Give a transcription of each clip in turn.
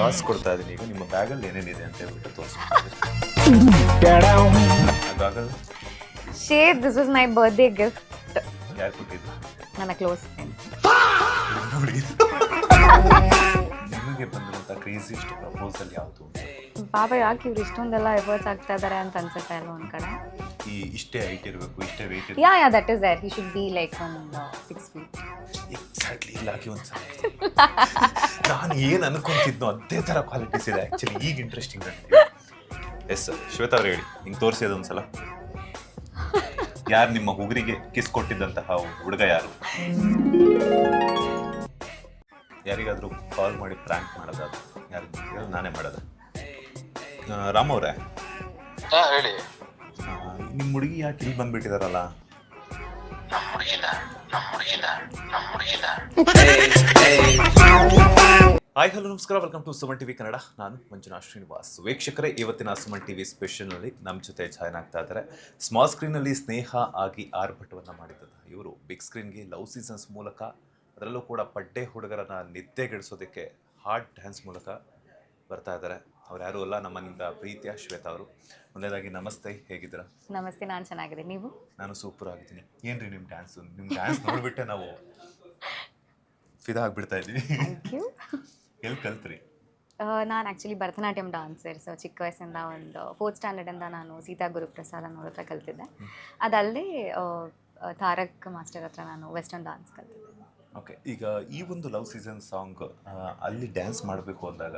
Toss ಕೊಡ್ತಾ ಇದ್ದೀನಿ ಈಗ. ನಿಮ್ಮ ಬ್ಯಾಗಲ್ಲಿ ಏನೇನಿದೆ ಅಂತ ಹೇಳ್ಬಿಟ್ಟು ತೋರಿಸ್ಬಿಟ್ಟು ಬ್ಯಾಗಲ್ಲಿ Shade, this was my birthday gift. ಯಾರು ಕೊಟ್ಟಿದ್ದು? ನನ್ನ ಕ್ಲೋಸ್ ಫ್ರೆಂಡ್. ನೋಡಿ ನಿಮಗೆ ಬಂದಿರುವಂಥ ಕ್ರೇಜಿಯೆಸ್ಟ್ ಪ್ರಪೋಸಲ್ ಯಾವುದು? ಪಾಪ ಯಾಕೆ ಇವ್ರು ಇಷ್ಟೊಂದೆಲ್ಲ ಎಫರ್ಟ್ಸ್ ಆಗ್ತಾ ಇದ್ದಾರೆ ಅಂತ ಅನ್ಸುತ್ತೆ ಅಲ್ಲ ಒಂದ್ ಕಡೆ. ಈ ಇಷ್ಟೇ ಹೈಟ್ ಇರಬೇಕು, ಇಷ್ಟೇ ವೆಯ್ಟ್ ಇರಬೇಕು. Yeah that is there. He should be like ಒಂದು 6 feet. ಎಕ್ಸಾಕ್ಟ್ಲಿ ಇಲ್ಲಾಗಿ ಒಂದ್ಸಲ ನಾನು ಏನು ಅನ್ಕೊಂತಿದ್ನೋ ಅದೇ ಥರ ಕ್ವಾಲಿಟೀಸ್ ಇದೆ ಆ್ಯಕ್ಚುಲಿ. ಈಗ ಇಂಟ್ರೆಸ್ಟಿಂಗ್ ಆಗ್ತಿದೆ. ಎಸ್ ಸರ್, ಶ್ವೇತಾ ಅವ್ರು ಹೇಳಿ, ಹಿಂಗೆ ತೋರಿಸಿ ಅದೊಂದ್ಸಲ. ಯಾರು ನಿಮ್ಮ ಹುಡುಗರಿಗೆ ಕಿಸ್ ಕೊಟ್ಟಿದ್ದಂತಹ ಹುಡುಗ ಯಾರು? ಯಾರಿಗಾದ್ರೂ ಕಾಲ್ ಮಾಡಿ ಪ್ರ್ಯಾಂಕ್ ಮಾಡೋದಾದ್ರು ಯಾರು? ನಾನೇ ಮಾಡೋದ? ರಾಮ್ ಅವರೇ, ಹೇಳಿ. ನಿಮ್ಮ ಹುಡುಗಿ ಯಾಕೆ ಇಲ್ಲಿ ಬಂದ್ಬಿಟ್ಟಿದಾರಲ್ಲ? ಹಾಯ್ ಹಲೋ ನಮಸ್ಕಾರ, welcome to Suman TV Kannada. ನಾನು ಮಂಜುನಾಥ್ ಶ್ರೀನಿವಾಸ್. ವೀಕ್ಷಕರೇ, ಇವತ್ತಿನ ಸುಮನ್ ಟಿವಿ ಸ್ಪೆಷಲ್ನಲ್ಲಿ ನಮ್ಮ ಜೊತೆ ಜಾಯ್ನ್ ಆಗ್ತಾ ಇದ್ದಾರೆ. ಸ್ಮಾಲ್ ಸ್ಕ್ರೀನಲ್ಲಿ ಸ್ನೇಹ ಆಗಿ ಆರ್ಭಟವನ್ನು ಮಾಡಿದ್ದ ಇವರು ಬಿಗ್ ಸ್ಕ್ರೀನ್ಗೆ ಲವ್ ಸೀಸನ್ಸ್ ಮೂಲಕ, ಅದರಲ್ಲೂ ಕೂಡ ಪಡ್ಡೆ ಹುಡುಗರನ್ನ ನಿದ್ದೆಗೆಡಿಸೋದಕ್ಕೆ ಹಾರ್ಡ್ ಡ್ಯಾನ್ಸ್ ಮೂಲಕ ಬರ್ತಾ ಇದ್ದಾರೆ. ಅವ್ರು ಯಾರೂ ಅಲ್ಲ, ನಮ್ಮನಿಂದ ಪ್ರೀತಿಯ ಶ್ವೇತಾ ಅವರು. ಮೊದಲನೇದಾಗಿ ನಮಸ್ತೆ, ಹೇಗಿದ್ದೀರಾ? ನಮಸ್ತೆ, ನಾನು ಚೆನ್ನಾಗಿದ್ದೀನಿ. ನೀವು? ನಾನು ಸೂಪರ್ ಆಗಿದ್ದೀನಿ. ಏನ್ರಿ ನಿಮ್ಮ ಡ್ಯಾನ್ಸು? ನಿಮ್ಮ ಡ್ಯಾನ್ಸ್ ನೋಡಿಬಿಟ್ಟೆ ನಾವು ಫಿದಾ ಆಗಿಬಿಡ್ತಾ ಇದ್ದೀವಿ. Thank you. ಎಲ್ಲಿ ಕಲ್ತ್ರಿ? ನಾನು ಆ್ಯಕ್ಚುಲಿ ಭರತನಾಟ್ಯಂ ಡಾನ್ಸರ್. ಸೊ ಚಿಕ್ಕ ವಯಸ್ಸಿಂದ ಒಂದು 4th ಸ್ಟ್ಯಾಂಡರ್ಡಿಂದ ನಾನು ಸೀತಾ ಗುರುಪ್ರಸಾದ್ ಅನ್ನೋರ ಹತ್ರ ಕಲ್ತಿದ್ದೆ. ಅದಲ್ಲದೆ ತಾರಕ್ ಮಾಸ್ಟರ್ ಹತ್ರ ನಾನು ವೆಸ್ಟರ್ನ್ ಡ್ಯಾನ್ಸ್ ಕಲ್ತಿದ್ದೆ. ಓಕೆ, ಈಗ ಈ ಒಂದು ಲವ್ ಸೀಸನ್ ಸಾಂಗ್ ಅಲ್ಲಿ ಡ್ಯಾನ್ಸ್ ಮಾಡಬೇಕು ಅಂದಾಗ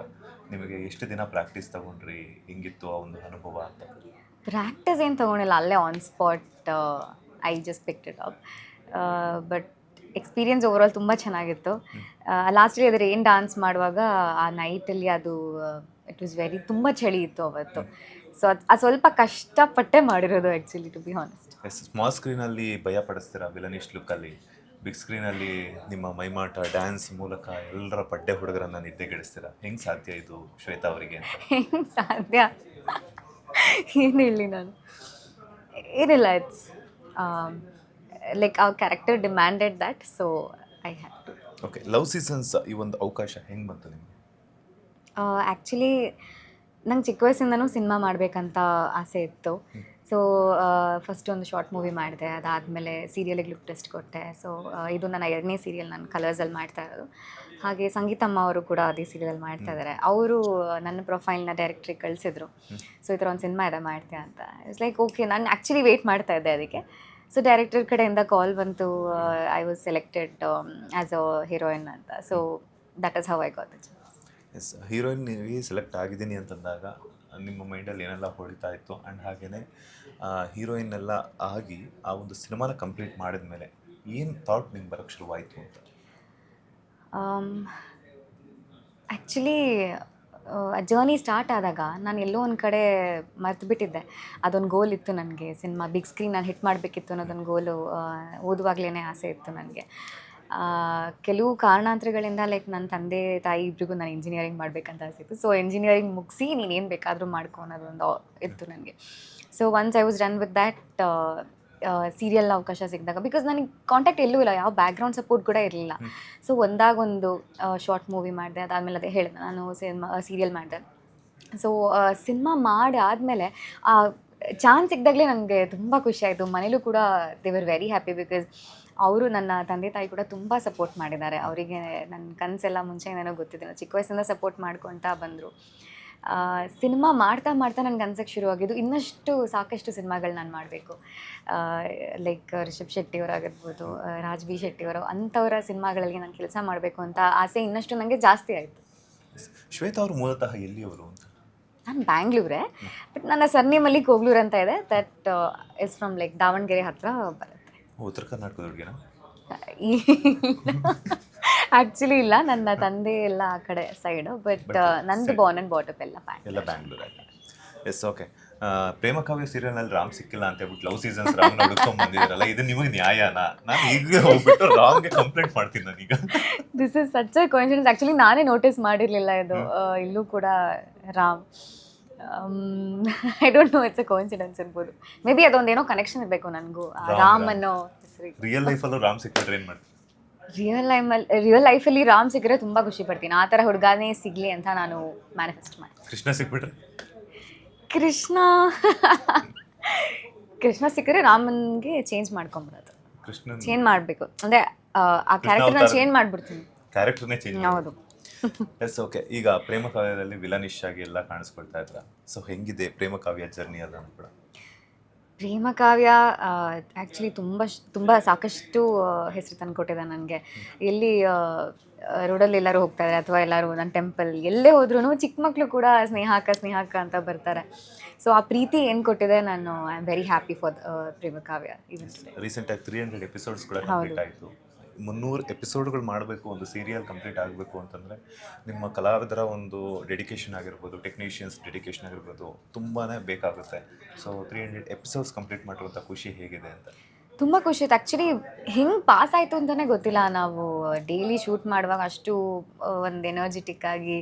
ನಿಮಗೆ ಎಷ್ಟು ದಿನ ಪ್ರಾಕ್ಟೀಸ್ ತಗೊಂಡ್ರಿ? ಹೆಂಗಿತ್ತು ಆ ಒಂದು ಅನುಭವ ಅಂತ? ಪ್ರಾಕ್ಟೀಸ್ ಏನು ತೊಗೊಂಡಿಲ್ಲ, ಅಲ್ಲೇ on spot I just picked it up. But experience overall ತುಂಬ ಚೆನ್ನಾಗಿತ್ತು. ಲಾಸ್ಟಲ್ಲಿ ಅದ್ರ ಏನು ಡ್ಯಾನ್ಸ್ ಮಾಡುವಾಗ ಆ ನೈಟಲ್ಲಿ ಅದು ಇಟ್ ವಾಸ್ ವೆರಿ ತುಂಬ ಚಳಿ ಇತ್ತು ಅವತ್ತು. ಸೊ ಅದು ಸ್ವಲ್ಪ ಕಷ್ಟಪಟ್ಟೆ ಮಾಡಿರೋದು actually, to be honest. Yes, small ಸ್ಕ್ರೀನಲ್ಲಿ ಭಯ ಪಡಿಸ್ತೀರಾ ವಿಲನಿಸ್ಟ್ ಲುಕ್ಕಲ್ಲಿ. ಬಿಗ್ ಸ್ಕ್ರೀನಲ್ಲಿ ನಿಮ್ಮ ಮೈಮಾಟ ಡ್ಯಾನ್ಸ್ ಮೂಲಕ ಎಲ್ಲರ ಪಡ್ಡೆ ಹುಡುಗರನ್ನ ನಿದ್ದೆಗೆಡಿಸ್ತೀರಾ. ಹೆಂಗೆ ಸಾಧ್ಯ ಇದು ಶ್ವೇತಾ ಅವರಿಗೆ ಅಂತ? ಹೆಂಗೆ ಸಾಧ್ಯ? ಏನು ಹೇಳಿ ನಾನು, ಏನಿಲ್ಲ, it's like our character demanded that, so I had to. Okay, love seasons ಈ ಒಂದು ಅವಕಾಶ ಹೆಂಗೆ ಬಂತು ನಿಮಗೆ? ಆ್ಯಕ್ಚುಲಿ ನಂಗೆ ಚಿಕ್ಕ ವಯಸ್ಸಿಂದನೂ ಸಿನಿಮಾ ಮಾಡಬೇಕಂತ ಆಸೆ ಇತ್ತು. ಸೊ ಫಸ್ಟ್ ಒಂದು ಶಾರ್ಟ್ ಮೂವಿ ಮಾಡಿದೆ. ಅದಾದಮೇಲೆ ಸೀರಿಯಲಿಗೆ ಲುಕ್ ಟೆಸ್ಟ್ ಕೊಟ್ಟೆ. ಸೊ ಇದು ನನ್ನ 2ನೇ ಸೀರಿಯಲ್, ನಾನು ಕಲರ್ಸಲ್ಲಿ ಮಾಡ್ತಾ ಇರೋದು. ಹಾಗೆ ಸಂಗೀತಮ್ಮ ಅವರು ಕೂಡ ಅದೇ ಸೀರಿಯಲಲ್ಲಿ ಮಾಡ್ತಾ ಇದ್ದಾರೆ. ಅವರು ನನ್ನ ಪ್ರೊಫೈಲ್ನ ಡೈರೆಕ್ಟ್ರಿಗೆ ಕಳಿಸಿದ್ರು. ಸೊ ಈ ಥರ ಒಂದು ಸಿನಿಮಾ ಇದೆ ಮಾಡ್ತೀಯಾ ಅಂತ. ಇಟ್ಸ್ ಲೈಕ್ ಓಕೆ, ನಾನು ಆ್ಯಕ್ಚುಲಿ ವೆಯ್ಟ್ ಮಾಡ್ತಾ ಇದ್ದೆ ಅದಕ್ಕೆ. ಸೊ ಡೈರೆಕ್ಟರ್ ಕಡೆಯಿಂದ ಕಾಲ್ ಬಂತು, I was selected as a heroine ಅಂತ. So that is how I got it. Yes, heroine ನೀವು ಸೆಲೆಕ್ಟ್ ಆಗಿದ್ದೀನಿ ಅಂತಂದಾಗ ನಿಮ್ಮ ಮೈಂಡಲ್ಲಿ ಏನೆಲ್ಲ ಹೊಳಿತಾ ಇತ್ತು? ಆ್ಯಂಡ್ ಹಾಗೆಯೇ ಹೀರೋಯಿನ್ ಎಲ್ಲ ಆಗಿ ಆ ಒಂದು ಸಿನಿಮಾನ ಕಂಪ್ಲೀಟ್ ಮಾಡಿದ ಮೇಲೆ ಏನು ಥಾಟ್ ನಿಮ್ಗೆ ಬರೋಕ್ಕೆ ಶುರುವಾಯಿತು ಅಂತ? ಆ್ಯಕ್ಚುಲಿ ಜರ್ನಿ ಸ್ಟಾರ್ಟ್ ಆದಾಗ ನಾನು ಎಲ್ಲೋ ಒಂದು ಕಡೆ ಮರ್ತು ಬಿಟ್ಟಿದ್ದೆ. ಅದೊಂದು ಗೋಲ್ ಇತ್ತು ನನಗೆ, ಸಿನಿಮಾ ಬಿಗ್ ಸ್ಕ್ರೀನ್ ನಾನು ಹಿಟ್ ಮಾಡಬೇಕಿತ್ತು ಅನ್ನೋದೊಂದು ಗೋಲು ಓದುವಾಗಲೇ ಆಸೆ ಇತ್ತು ನನಗೆ. ಕೆಲವು ಕಾರಣಾಂತರಗಳಿಂದ ಲೈಕ್ ನನ್ನ ತಂದೆ ತಾಯಿ ಇಬ್ಬರಿಗೂ ನಾನು ಇಂಜಿನಿಯರಿಂಗ್ ಮಾಡಬೇಕಂತ ಆಸೆ ಇತ್ತು. ಸೊ ಇಂಜಿನಿಯರಿಂಗ್ ಮುಗಿಸಿ ನೀನೇನು ಬೇಕಾದರೂ ಮಾಡ್ಕೊ ಅನ್ನೋದೊಂದು ಇತ್ತು ನನಗೆ. So once I was done with that, serial ಅವಕಾಶ ಸಿಕ್ಕಿದಾಗ, ಬಿಕಾಸ್ ನನಗೆ ಕಾಂಟ್ಯಾಕ್ಟ್ ಎಲ್ಲೂ ಇಲ್ಲ, ಯಾವ ಬ್ಯಾಕ್ಗ್ರೌಂಡ್ ಸಪೋರ್ಟ್ ಕೂಡ ಇರಲಿಲ್ಲ. ಸೊ ಒಂದಾಗೊಂದು ಶಾರ್ಟ್ ಮೂವಿ ಮಾಡಿದೆ. ಅದಾದಮೇಲೆ ಅದೇ ಹೇಳಿದೆ, ನಾನು ಸೀರಿಯಲ್ ಮಾಡಿದೆ. ಸೊ ಸಿನಿಮಾ ಮಾಡಿ ಆದಮೇಲೆ ಆ ಚಾನ್ಸ್ ಸಿಕ್ಕಿದಾಗಲೇ ನನಗೆ ತುಂಬ ಖುಷಿ ಆಯಿತು. ಮನೇಲೂ ಕೂಡ they were very happy, because ಅವರು, ನನ್ನ ತಂದೆ ತಾಯಿ ಕೂಡ ತುಂಬ ಸಪೋರ್ಟ್ ಮಾಡಿದ್ದಾರೆ. ಅವರಿಗೆ ನನ್ನ ಕನಸೆಲ್ಲ ಮುಂಚೆನೇನೋ ಗೊತ್ತಿದ್ದಿಲ್ಲ, ಚಿಕ್ಕ ವಯಸ್ಸಿಂದ ಸಪೋರ್ಟ್ ಮಾಡ್ಕೊತಾ ಬಂದರು. ಸಿನಿಮಾ ಮಾಡ್ತಾ ಮಾಡ್ತಾ ನನಗೆ ಅನ್ಸೋಕ್ಕೆ ಶುರುವಾಗಿದ್ದು ಇನ್ನಷ್ಟು ಸಾಕಷ್ಟು ಸಿನಿಮಾಗಳು ನಾನು ಮಾಡಬೇಕು. ಲೈಕ್ ರಿಷಬ್ ಶೆಟ್ಟಿಯವರಾಗಿರ್ಬೋದು, ರಾಜ್ ಬಿ ಶೆಟ್ಟಿಯವರು, ಅಂಥವರ ಸಿನಿಮಾಗಳಲ್ಲಿ ನಾನು ಕೆಲಸ ಮಾಡಬೇಕು ಅಂತ ಆಸೆ ಇನ್ನಷ್ಟು ನನಗೆ ಜಾಸ್ತಿ ಆಯಿತು. ಶ್ವೇತಾ ಅವರು ಮೂಲತಃ ಎಲ್ಲಿಯವರು ಅಂತ? ನಾನು ಬ್ಯಾಂಗ್ಳೂರೇ, ಬಟ್ ನನ್ನ ಸರ್ನೇಮಲ್ಲಿ ಕೋಗ್ಲೂರು ಅಂತ ಇದೆ. That is from like Davanagere ಹತ್ರ ಬರುತ್ತೆ. ಉತ್ತರ ಕರ್ನಾಟಕದ ಹುಡುಗಿನ? ಆ್ಯಕ್ಚುಲಿ ಇಲ್ಲ, ನನ್ನ ತಂದೆ ಎಲ್ಲ ಆ ಕಡೆ ಸೈಡು, ಬಟ್ ನಂದು ಬಾರ್ನ್ ಆ್ಯಂಡ್ ಬಾಟಪ್ ಎಲ್ಲ ಬ್ಯಾಂಗ್ಳೂರ್ ಆಯ್ತು. Yes, okay. ಪ್ರೇಮ ಕಾವ್ಯ ಸೀರಿಯಲ್ನಲ್ಲಿ ರಾಮ್ ಸಿಕ್ಕಿಲ್ಲ ಅಂತ ಹೇಳ್ಬಿಟ್ಟು ಲವ್ ಸೀಸನ್ಸ್ ರಾಮ್ನ ಹುಡ್ಕೊಂಡ್ ಬಂದಿದ್ದೀರಲ್ಲ, ಇದು ನಿಮಗೆ ನ್ಯಾಯನಾ? ನಾನು ಈಗ ಹೋಗ್ಬಿಟ್ಟು ರಾಮ್ಗೆ ಕಂಪ್ಲೇಂಟ್ ಮಾಡ್ತೀನಿ ನಾನೀಗ. This is such a coincidence. Actually ನಾನೇ ನೋಟಿಸ್ ಮಾಡಿರಲಿಲ್ಲ ಇದು. ಇಲ್ಲೂ ಕೂಡ Ram, I don't know, it's a coincidence ಇರ್ಬೋದು. ಮೇ ಬಿ ಅದೊಂದೇನೋ ಕನೆಕ್ಷನ್ ಇರಬೇಕು ನನಗೂ ರಾಮ್ ಅನ್ನೋ ಹೆಸರಿಗೆ. ರಿಯಲ್ ಲೈಫಲ್ಲೂ ರಾಮ್ ಸಿಕ್ಕಿದ್ರೆ ಏನು ಮಾಡ್ತೀವಿ? ರಿಯಲ್ ಲೈಫಲ್ಲಿ ರಾಮ್ ಸಿಕ್ಕರೆ ತುಂಬ ಖುಷಿ ಪಡ್ತೀನಿ. ಆ ಥರ ಹುಡುಗನೇ ಸಿಗಲಿ ಅಂತ ನಾನು ಮ್ಯಾನಿಫೆಸ್ಟ್ ಮಾಡಿ. ಕೃಷ್ಣ ಸಿಕ್ಬಿಟ್ರೆ ಕೃಷ್ಣ ಕೃಷ್ಣ ಸಿಕ್ಕರೆ ರಾಮನ್ಗೆ ಚೇಂಜ್ ಮಾಡ್ಕೊಂಬಿಡೋದು. ಕೃಷ್ಣನ್ ಚೇಂಜ್ ಮಾಡಬೇಕು ಅಂದರೆ ಆ ಕ್ಯಾರೆಕ್ಟರ್ನ ಚೇಂಜ್ ಮಾಡಿಬಿಡ್ತೀನಿ. ಕ್ಯಾರೆಕ್ಟರ್ನೇ ಚೇಂಜ್. ಹೌದು. Yes okay. ಈಗ ಪ್ರೇಮ ಕಾವ್ಯದಲ್ಲಿ ವಿಲನಿಶ್ ಆಗಿ ಎಲ್ಲ ಕಾಣಿಸ್ಕೊಳ್ತಾ ಇದ್ರ. ಸೊ ಹೆಂಗಿದೆ ಪ್ರೇಮ ಕಾವ್ಯ ಜರ್ನಿ ಅದ ಕೂಡ? ಪ್ರೇಮ ಕಾವ್ಯ ಆ್ಯಕ್ಚುಲಿ ತುಂಬ ಸಾಕಷ್ಟು ಹೆಸರು ತಂದು ಕೊಟ್ಟಿದೆ ನನಗೆ. ಎಲ್ಲಿ ರೋಡಲ್ಲಿ ಎಲ್ಲರೂ ಹೋಗ್ತಾರೆ ಅಥವಾ ಎಲ್ಲರೂ ನನ್ನ ಟೆಂಪಲ್ ಎಲ್ಲೇ ಹೋದ್ರೂ ಚಿಕ್ಕ ಮಕ್ಕಳು ಕೂಡ ಸ್ನೇಹಕ್ಕ ಅಂತ ಬರ್ತಾರೆ. ಸೊ ಆ ಪ್ರೀತಿ ಏನು ಕೊಟ್ಟಿದೆ, ನಾನು I am very happy for Prema Kavya. ರೀಸೆಂಟಾಗಿ 300 ಎಪಿಸೋಡ್ಸ್ ಕೂಡ ಕಂಪ್ಲೀಟ್ ಆಯಿತು. 300 ಎಪಿಸೋಡ್ಗಳು ಮಾಡಬೇಕು, ಒಂದು ಸೀರಿಯಲ್ ಕಂಪ್ಲೀಟ್ ಆಗಬೇಕು ಅಂತಂದರೆ ನಿಮ್ಮ ಕಲಾವಿದರ ಒಂದು ಡೆಡಿಕೇಶನ್ ಆಗಿರ್ಬೋದು, ಟೆಕ್ನಿಷಿಯನ್ಸ್ ಡೆಡಿಕೇಶನ್ ಆಗಿರ್ಬೋದು ತುಂಬಾ ಬೇಕಾಗುತ್ತೆ. ಸೊ 300 ಎಪಿಸೋಡ್ಸ್ ಕಂಪ್ಲೀಟ್ ಮಾಡಿರುವಂಥ ಖುಷಿ ಹೇಗಿದೆ ಅಂತ? ತುಂಬ ಖುಷಿ ಆಯ್ತು. ಆ್ಯಕ್ಚುಲಿ ಹೆಂಗೆ ಪಾಸ್ ಆಯಿತು ಅಂತಲೇ ಗೊತ್ತಿಲ್ಲ. ನಾವು ಡೈಲಿ ಶೂಟ್ ಮಾಡುವಾಗ ಅಷ್ಟು ಒಂದು ಎನರ್ಜೆಟಿಕ್ ಆಗಿ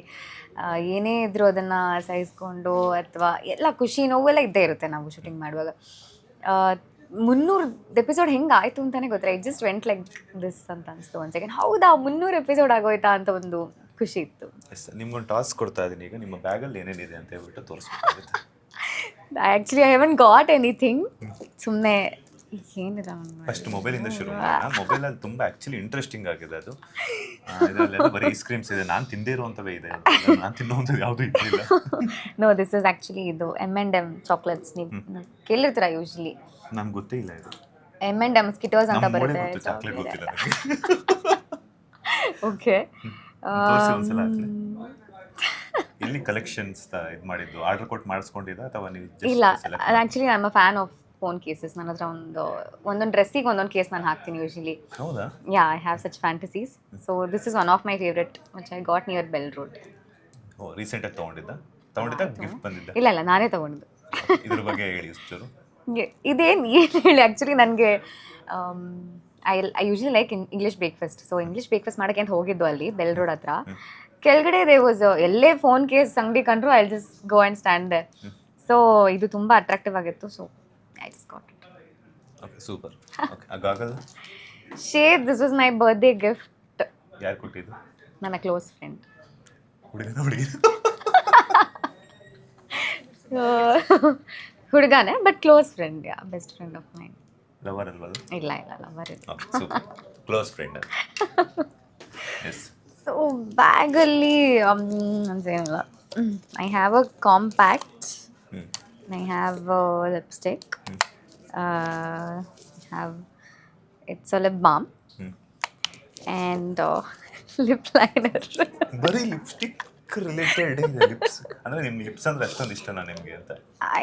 ಏನೇ ಇದ್ದರೂ ಅದನ್ನು ಸಹಿಸ್ಕೊಂಡು ಅಥವಾ ಎಲ್ಲ ಖುಷಿ ನೋವೆಲ್ಲ ಇದ್ದೇ ಇರುತ್ತೆ ನಾವು ಶೂಟಿಂಗ್ ಮಾಡುವಾಗ. 300 ಎಪಿಸೋಡ್ ಹೆಂಗೆ ಆಯಿತು ಅಂತಲೇ ಗೊತ್ತಿಲ್ಲ. It just went like this ಅಂತ ಅನಿಸ್ತು ಒಂದು ಸೆಕೆಂಡ್. ಹೌದಾ 300 ಎಪಿಸೋಡ್ ಆಗೋಯ್ತಾ ಅಂತ ಒಂದು ಖುಷಿ ಇತ್ತು. ಎಸ್, ನಿಮ್ಗೊಂದು ಟಾಸ್ಕ್ ಕೊಡ್ತಾ ಇದ್ದೀನಿ. ಈಗ ನಿಮ್ಮ ಬ್ಯಾಗಲ್ಲಿ ಏನೇನಿದೆ ಅಂತ ಹೇಳ್ಬಿಟ್ಟು ತೋರಿಸ್ಬೇಕಾಗುತ್ತೆ. Actually I haven't got anything. ಸುಮ್ಮನೆ ಏನಿಲ್ಲ. ಫಸ್ಟ್ ಮೊಬೈಲಿಂದ ಶುರು ಮಾಡೋಣ. ಮೊಬೈಲಲ್ಲಿ ತುಂಬ ಆ್ಯಕ್ಚುಲಿ ಇಂಟ್ರೆಸ್ಟಿಂಗ್ ಆಗಿದೆ ಅದು. ಇದರಲ್ಲೆಲ್ಲ ಬರೀ ಐಸ್ ಕ್ರೀಮ್ಸ್ ಇದೆ. ನಾನು ತಿಂದೇ ಇರುವಂಥವೇ ಇದೆ, ನಾನು ತಿನ್ನುವಂಥದ್ದು ಯಾವುದೂ ಇರಲಿಲ್ಲ. ನೋ, ದಿಸ್ ಇಸ್ ಆ್ಯಕ್ಚುಲಿ ಇದು M&M ಚಾಕ್ಲೇಟ್ಸ್. ನೀವು ಕೇಳಿರ್ತೀರ ಯೂಶ್ವಲಿ. ನಮ್ಗೆ ಗೊತ್ತೇ ಇಲ್ಲ ಇದು. M&M ಸ್ಕಿಟೋಸ್ ಅಂತ ಬರುತ್ತೆ. ಚಾಕ್ಲೇಟ್ ಗೊತ್ತಿಲ್ಲ. ಓಕೆ. ಒಂದ್ಸಲ ಎಲ್ಲಿ ಕಲೆಕ್ಷನ್ಸ್ ಇದು ಮಾಡಿದ್ದು, ಆರ್ಡರ್ ಕೊಟ್ಟು ಮಾಡಿಸ್ಕೊಂಡಿದ್ದ ಅಥವಾ ನೀವು? ಇಲ್ಲ, actually I am a fan of phone cases. ನನ್ನ ಹತ್ರ ಒಂದೊಂದು ಡ್ರೆಸ್ಸಿಗೆ ಒಂದೊಂದು ಕೇಸ್ ನಾನು ಹಾಕ್ತೀನಿ ಯೂಶ್ವಲಿ. ಹೌದಾ? Yeah, I have such fantasies. So this is one of my favourite which I got near BEL road. Oh, ರೀಸೆಂಟಾಗಿ ತೊಗೊಂಡಿದ್ದ ಗಿಫ್ಟ್ ಬಂದಿದ್ದ? ಇಲ್ಲ, ನಾನೇ ತೊಗೊಂಡಿದ್ದು. ಇದ್ರ ಬಗ್ಗೆ ಹೇಳಿ ಚೂರು. ಏನು ಹೇಳಿ, ಆ್ಯಕ್ಚುಲಿ ನನಗೆ I usually like English breakfast. So English breakfast ಮಾಡೋಕ್ಕೆ ಅಂತ ಹೋಗಿದ್ದು ಅಲ್ಲಿ ಬೆಲ್ ರೋಡ್ ಹತ್ರ. ಕೆಳಗಡೆ ದೇ ವಾಸ್ ಎಲ್ಲೇ ಫೋನ್ ಕೇಸ್ ಅಂಗಡಿ ಕಂಡ್ರು I just go and stand there. So ಇದು ತುಂಬ ಅಟ್ರಾಕ್ಟಿವ್ ಆಗಿತ್ತು. So I just got it. Okay, super. Okay, ಆ goggle shade, this was my birthday gift. ಯಾರು ಕೊಟ್ಟಿದ್ದು? ನನ್ನ ಕ್ಲೋಸ್ ಫ್ರೆಂಡ್. ಹುಡುಗನೇ, but close friend. Yeah, best friend of mine. Lover ಅಲ್ವಾ? ಇಲ್ಲ, ಲವರ್ ಇಲ್ಲ. Okay, super. Close friend. Yes. So ಬ್ಯಾಗಲ್ಲಿ ಅಂತೇನಿಲ್ಲ. I have a compact, I have lipstick, it's a lip balm and lip liner. ಬರೀ lipstick related lips ಅಂದ್ರೆ ನಿಮ್ಮ lips ಅಂದ್ರೆ ಅಷ್ಟೊಂದು ಇಷ್ಟನಾ ನಿಮಗೆ ಅಂತ?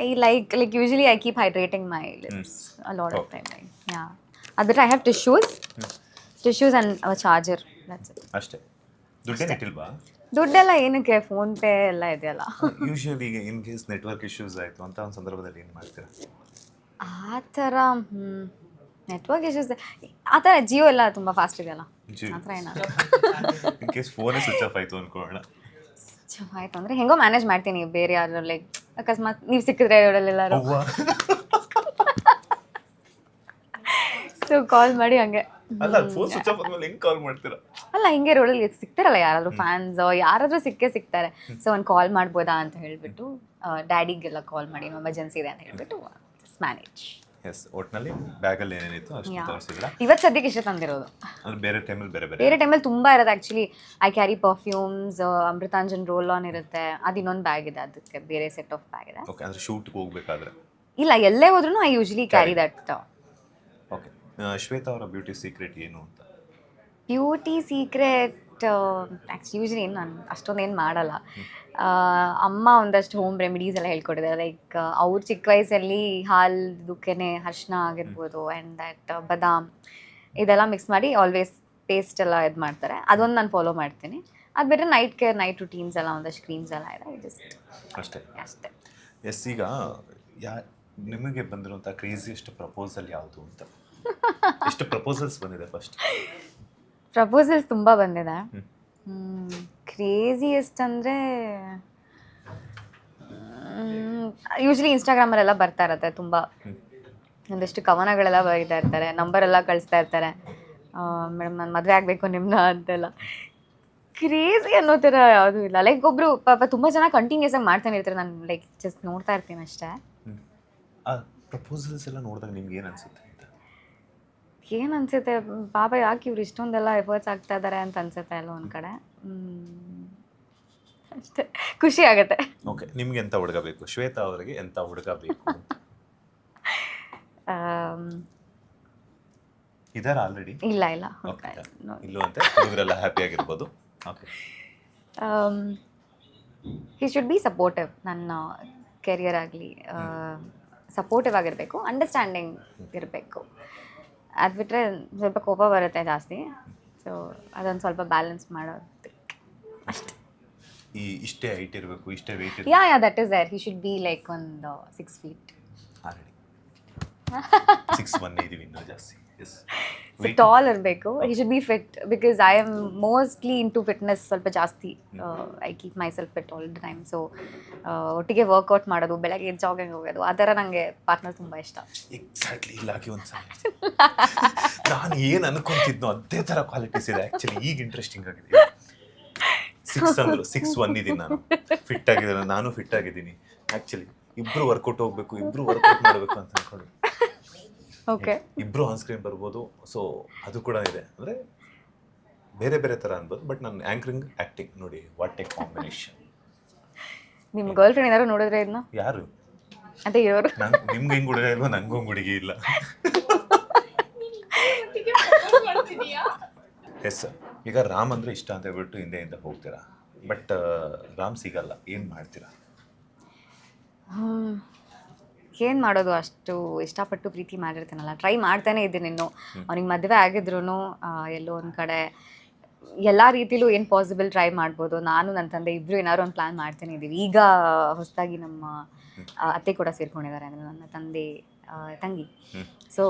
I like usually I keep hydrating my lips a lot of time. Yeah. But I have tissues and a charger. That's it. ಅಷ್ಟೇ. ದುಡ್ಡೇನು ಇಟ್ಟಿಲ್ವಾ? ದುಡ್ಡೆಲ್ಲ ಏನಕ್ಕೆ? ಫೋನ್ ಪೇ ಎಲ್ಲ ಇದೆಯಲ್ಲ. Usually in case network issues ಆಯಿತು ಅಂತ ಒಂದು ಸಂದರ್ಭದಲ್ಲಿ ಏನು ಮಾಡ್ತೀರಾ? ಆ ಥರ ನೆಟ್ವರ್ಕ್ ಇಶ್ಯೂಸ್ ಆ ಥರ ಜಿಯೋ ಎಲ್ಲ ತುಂಬ ಫಾಸ್ಟ್ ಇದೆಯಲ್ಲ, ಆ ಥರ ಏನಾದ್ರು ಇನ್ ಕೇಸ್ ಫೋನೇ ಸ್ವಿಚ್ ಆಫ್ ಆಯಿತು ಅಂದ್ಕೊಳ್ಳೋಣ. ಆಯ್ತು ಅಂದರೆ ಹೆಂಗೋ ಮ್ಯಾನೇಜ್ ಮಾಡ್ತೀನಿ. ಬೇರೆ ಯಾರು ಲೈಕ್ ಅಕಸ್ಮಾತ್ ನೀವು ಸಿಕ್ಕಿದ್ರೆ ಎಲ್ಲರೂ ಸೊ ಕಾಲ್ ಮಾಡಿ ಹಂಗೆ. ಅಲ್ಲ, ಫೋನ್ ಸ್ವಿಚ್ ಆಫ್ ಆದ್ಮೇಲೆ ಹೆಂಗೆ ಕಾಲ್ ಮಾಡ್ತೀರಾ? ಅಲ್ಲ, ಹಿಂಗೆ ರೋಡಲ್ಲಿ ಸಿಗ್ತಾರಲ್ಲ ಯಾರಾದರೂ ಫ್ಯಾನ್ಸ್, ಯಾರಾದರೂ ಸಿಗ್ತಾರೆ. ಸೊ ಒಂದು ಕಾಲ್ ಮಾಡ್ಬೋದಾ ಅಂತ ಹೇಳಿಬಿಟ್ಟು ಡ್ಯಾಡಿಗೆಲ್ಲ ಕಾಲ್ ಮಾಡಿ ಎಮರ್ಜೆನ್ಸಿ ಇದೆ ಅಂತ ಹೇಳಿಬಿಟ್ಟು ಮ್ಯಾನೇಜ್. ಎಸ್, ಒಟ್ಟಿನಲ್ಲಿ ಬ್ಯಾಗಲ್ಲಿ ಏನೇನಿತ್ತು ಅಷ್ಟು ತೋರಿಸಿಲ್ಲ. ಇವತ್ತು ಸದ್ಯಕ್ಕೆ ಇಷ್ಟ ತಂದಿರೋದು. ಅಂದ್ರೆ ಬೇರೆ ಟೈಮಲ್ಲಿ ಬೇರೆ ಟೈಮಲ್ಲಿ ತುಂಬ ಇರೋದು. Actually I carry perfumes, Amrutanjan roll on ಇರುತ್ತೆ. ಅದು ಇನ್ನೊಂದು ಬ್ಯಾಗ್ ಇದೆ, ಅದಕ್ಕೆ ಬೇರೆ ಸೆಟ್ ಆಫ್ ಬ್ಯಾಗ್ ಇದೆ. ಓಕೆ, ಅಂದ್ರೆ ಶೂಟ್ಗೆ ಹೋಗ್ಬೇಕಾದ್ರೆ? ಇಲ್ಲ, ಎಲ್ಲೇ ಹೋದ್ರೂ I usually carry that. Okay, Shweta ಅವರ ಬ್ಯೂಟಿ ಸೀಕ್ರೆಟ್ ಏನು ಅಂತ? ಬ್ಯೂಟಿ ಸೀಕ್ರೆಟ್ ಆ್ಯಕ್ಚುಲಿ ಯೂಶ್ವಲಿ ಏನು ನಾನು ಅಷ್ಟೊಂದೇನು ಮಾಡಲ್ಲ. ಅಮ್ಮ ಒಂದಷ್ಟು ಹೋಮ್ ರೆಮಿಡೀಸ್ ಎಲ್ಲ ಹೇಳ್ಕೊಟ್ಟಿದ್ದಾರೆ. ಲೈಕ್ ಅವ್ರ ಚಿಕ್ಕ ವಯಸ್ಸಲ್ಲಿ ಹಾಲು ಕೆನೆ ಅರ್ಶಿನ ಆಗಿರ್ಬೋದು ಆ್ಯಂಡ್ ದಟ್ ಬದಾಮ್ ಇದೆಲ್ಲ ಮಿಕ್ಸ್ ಮಾಡಿ ಆಲ್ವೇಸ್ ಪೇಸ್ಟ್ ಎಲ್ಲ ಇದು ಮಾಡ್ತಾರೆ. ಅದೊಂದು ನಾನು ಫಾಲೋ ಮಾಡ್ತೀನಿ. ಅದು ಬಿಟ್ಟರೆ ನೈಟ್ ರುಟೀನ್ಸ್ ಎಲ್ಲ ಒಂದಷ್ಟು ಕ್ರೀಮ್ಸ್ ಎಲ್ಲ ಇದೆ. ಅಷ್ಟೇ. ಎಸ್, ಈಗ ನಿಮಗೆ ಬಂದಿರುವಂಥ ಕ್ರೇಜಿಯೆಸ್ಟ್ ಪ್ರಪೋಸಲ್ ಯಾವುದು ಅಂತ? ಎಷ್ಟು ಪ್ರಪೋಸಲ್ಸ್ ಬಂದಿದೆ ಫಸ್ಟ್? ಪ್ರಪೋಸಲ್ಸ್ ತುಂಬ ಬಂದಿದೆ. ಕ್ರೇಜಿಯೆಸ್ಟ್ ಅಂದರೆ ಯೂಶ್ವಲಿ ಇನ್ಸ್ಟಾಗ್ರಾಮಲ್ಲೆಲ್ಲ ಬರ್ತಾ ಇರತ್ತೆ ತುಂಬ. ಒಂದಷ್ಟು ಕವನಗಳೆಲ್ಲ ಬರೀತಾ ಇರ್ತಾರೆ, ನಂಬರೆಲ್ಲ ಕಳಿಸ್ತಾ ಇರ್ತಾರೆ. ಮೇಡಮ್ ನಾನು ಮದುವೆ ಆಗಬೇಕು ನಿಮ್ಮನ್ನ ಅಂತೆಲ್ಲ ಕ್ರೇಜಿ ಅನ್ನೋ ಥರ ಯಾವುದೂ ಇಲ್ಲ. ಲೈಕ್ ಒಬ್ಬರು ಪಾಪ ತುಂಬ ಜನ ಕಂಟಿನ್ಯೂಸ್ ಆಗಿ ಮಾಡ್ತಾನೆ ಇರ್ತಾರೆ, ನಾನು ಲೈಕ್ ಜಸ್ಟ್ ನೋಡ್ತಾ ಇರ್ತೀನಿ ಅಷ್ಟೇ. ಆ ಪ್ರಪೋಸಲ್ಸ್ ಎಲ್ಲ ನೋಡಿದಾಗ ನಿಮ್ಗೆ ಏನು ಅನಿಸುತ್ತೆ ಅಂತ? ಏನು ಅನಿಸುತ್ತೆ, ಪಾಪ ಯಾಕೆ ಇವ್ರು ಇಷ್ಟೊಂದೆಲ್ಲ ಎಫರ್ಟ್ಸ್ ಆಗ್ತಾ ಇದ್ದಾರೆ ಅಂತ ಅನ್ಸುತ್ತೆ ಎಲ್ಲ ಒಂದು ಕಡೆ. ಅಷ್ಟೇ, ಖುಷಿ ಆಗುತ್ತೆ. ಓಕೆ, ನಿಮ್ಗೆ ಎಂಥ ಹುಡುಗ ಬೇಕು? ಶ್ವೇತಾ ಅವರಿಗೆ ಎಂಥ ಹುಡುಗ ಬೇಕು ಅಂತ ಇದಾರ ಆಲ್ರೆಡಿ? ಇಲ್ಲ ಇಲ್ಲ, ಓಕೆ, ಇಲ್ಲೂ ಅಂತ ಹುಡುಗರೆಲ್ಲ ಹ್ಯಾಪಿ ಆಗಿರ್ಬೋದು. Okay, he should B supportive. ನನ್ನ ಕೆರಿಯರ್ ಆಗಲಿ ಸಪೋರ್ಟಿವ್ ಆಗಿರಬೇಕು, ಅಂಡರ್ಸ್ಟ್ಯಾಂಡಿಂಗ್ ಇರಬೇಕು. ಅದು ಬಿಟ್ಟರೆ ಸ್ವಲ್ಪ ಕೋಪ ಬರುತ್ತೆ ಜಾಸ್ತಿ, ಸೊ ಅದೊಂದು ಸ್ವಲ್ಪ ಬ್ಯಾಲೆನ್ಸ್ ಮಾಡೋದು ಅಷ್ಟೇ. ಇಷ್ಟೇ ಹೈಟ್ ಇರಬೇಕು, ಇಷ್ಟೇ weight yeah that is there. He should be like ಒಂದು 6 feet. ಆಲ್ರೆಡಿ 6'1" ಇದೀವಿ, ಇನ್ನೂ ಜಾಸ್ತಿ. ಎಸ್, ಸೊ ಟಾಲ್ ಇರಬೇಕು. He should be fit because I am mostly into fitness ಸ್ವಲ್ಪ ಜಾಸ್ತಿ. I keep myself fit all the time. So ಒಟ್ಟಿಗೆ workout ಮಾಡೋದು, ಬೆಳಗ್ಗೆ ಜಾಗಿಂಗ್ ಹೋಗೋದು, ಆ ಥರ ನನಗೆ ಪಾರ್ಟ್ನರ್ ತುಂಬ ಇಷ್ಟ. ಎಕ್ಸಾಕ್ಟ್ಲಿ, ಇಲ್ಲಾಗಿ ಒಂದು ಸಲ ನಾನು ಏನು ಅನ್ಕೊಂತಿದ್ನೋ ಅದೇ ಥರ ಕ್ವಾಲಿಟೀಸ್ ಇದೆ ಆ್ಯಕ್ಚುಲಿ. ಈಗ ಇಂಟ್ರೆಸ್ಟಿಂಗ್ ಆಗಿದೆ. 6'1" ಇದೀನಿ ನಾನು, ಫಿಟ್ ಆಗಿದ್ದೀನಿ, ನಾನು ಫಿಟ್ ಆಗಿದ್ದೀನಿ ಆ್ಯಕ್ಚುಲಿ. ಇಬ್ಬರು ವರ್ಕೌಟ್ ಹೋಗ್ಬೇಕು, ಇಬ್ಬರು ವರ್ಕೌಟ್ ಮಾಡಬೇಕು ಅಂತ ಅನ್ಕೊಂಡು. ಓಕೆ, ಇಬ್ಬರು ಆನ್ ಸ್ಕ್ರೀನ್ ಬರ್ಬೋದು. ಸೊ ಅದು ಕೂಡ ಇದೆ, ಅಂದರೆ ಬೇರೆ ಬೇರೆ ಥರ ಅನ್ಬೋದು. ಬಟ್ ನಾನು ಆ್ಯಂಕರಿಂಗ್, ಆ್ಯಕ್ಟಿಂಗ್ ನೋಡಿ, ವಾಟ್ ಎ ಕಾಂಬಿನೇಷನ್. ನಿಮ್ಮ ಗರ್ಲ್ ಫ್ರೆಂಡ್ ಏನಾದ್ರು ನೋಡಿದ್ರೆ ಇದನ್ನ ಯಾರು ಅದೇ ಇರೋರು? ನಿಮ್ಗೆ ಹೆಂಗೆ ಹುಡುಗ ಇಲ್ವಾ, ನಂಗೂ ಹುಡುಗಿ ಇಲ್ಲ. ಎಸ್, ಈಗ ರಾಮ್ ಅಂದರೆ ಇಷ್ಟ ಅಂತ ಹೇಳ್ಬಿಟ್ಟು ಹಿಂದೆಯಿಂದ ಹೋಗ್ತೀರಾ, ಬಟ್ ರಾಮ್ ಸಿಗಲ್ಲ, ಏನು ಮಾಡ್ತೀರಾ? ಏನು ಮಾಡೋದು, ಅಷ್ಟು ಇಷ್ಟಪಟ್ಟು ಪ್ರೀತಿ ಮಾಡಿರ್ತೀನಲ್ಲ, ಟ್ರೈ ಮಾಡ್ತಾನೆ ಇದ್ದೀನಿ. ಇನ್ನು ಅವ್ನಿಗೆ ಮದುವೆ ಆಗಿದ್ರು ಎಲ್ಲೋ ಒಂದು ಕಡೆ ಎಲ್ಲ ರೀತಿಲೂ ಏನು ಪಾಸಿಬಲ್ ಟ್ರೈ ಮಾಡ್ಬೋದು. ನಾನು ನನ್ನ ತಂದೆ ಇಬ್ಬರು ಏನಾದ್ರು ಒಂದು ಪ್ಲ್ಯಾನ್ ಮಾಡ್ತಾನೆ ಇದ್ದೀವಿ. ಈಗ ಹೊಸದಾಗಿ ನಮ್ಮ ಅತ್ತೆ ಕೂಡ ಸೇರ್ಕೊಂಡಿದ್ದಾರೆ, ಅಂದರೆ ನನ್ನ ತಂಗಿ. ಸೊ